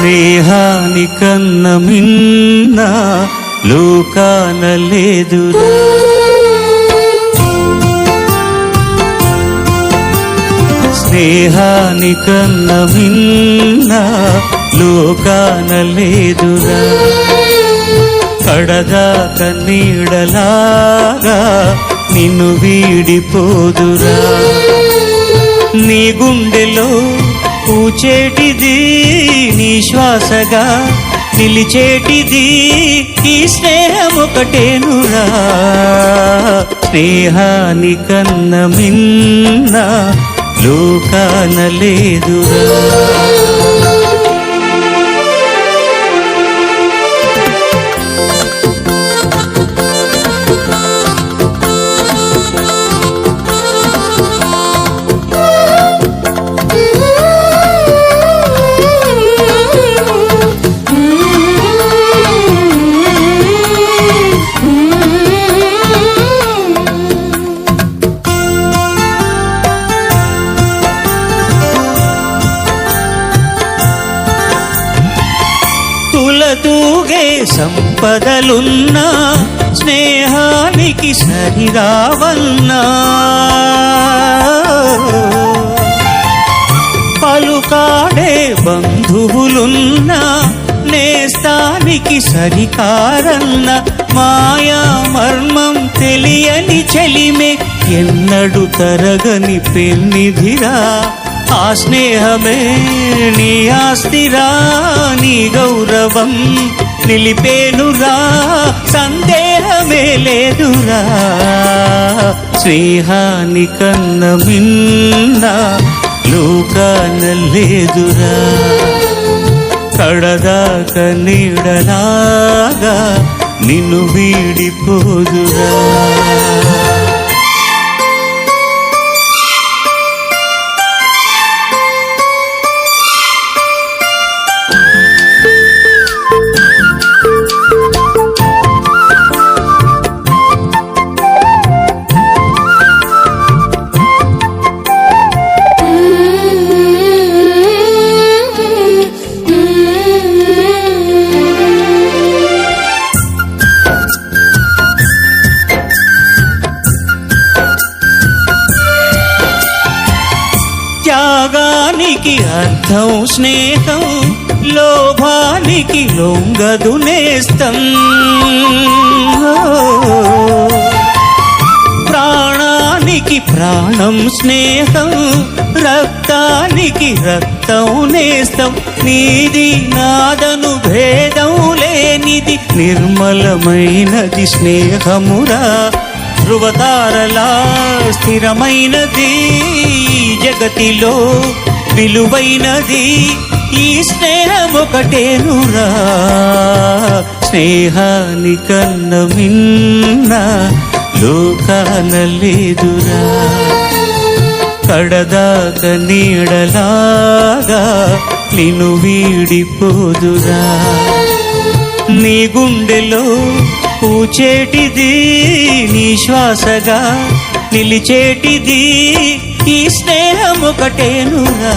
స్నేహానికన్న మిన్న లోకాన లేదురా. స్నేహానికన్న మిన్న లోకాన లేదురా. కడదాక నీడలాగా నిన్ను వీడిపోదురా. నీ గుండెలో పూచేటిది నీ శ్వాసగా నిలిచేటిది ఈ స్నేహం ఒకటేనురా. స్నేహానికన్న మిన్న లోకాన లేదురా. తూగే సంపదలున్నా స్నేహానికి సరిరావన్నా. పలుకాడే బంధువులున్నా నేస్తానికి సరికారన్న. మాయా మర్మం తెలియని చెలిమే ఎన్నడు తరగని పెన్నిధిరా. ఆ స్నేహమే నీ ఆస్తిరా, నీ గౌరవం నిలిపేనురా, సందేహమే లేదురా. స్నేహానికన్న మిన్న లోకాన లేదురా. కడదాక నీడలాగా నిన్ను వీడిపోదురా. త్యాగానికి అర్థం స్నేహం, లోభానికి లొంగదు నేస్తం. ప్రాణానికి ప్రాణం స్నేహం, రక్తానికి రక్తం నేస్తం. నీది నాదను భేదం లేనిది నిర్మలమైనది స్నేహమురా. ధృవతారలా స్థిరమైనది జగతిలో విలువైనది ఈ స్నేహం ఒకటేనురా. స్నేహానికన్న మిన్న లోకాన లేదురా. కడదాక నీడలాగా నిన్ను వీడిపోదురా. నీ గుండెలో పూచేటిది నీ శ్వాసగా నిలిచేటిది ఈ స్నేహం ఒకటేనురా.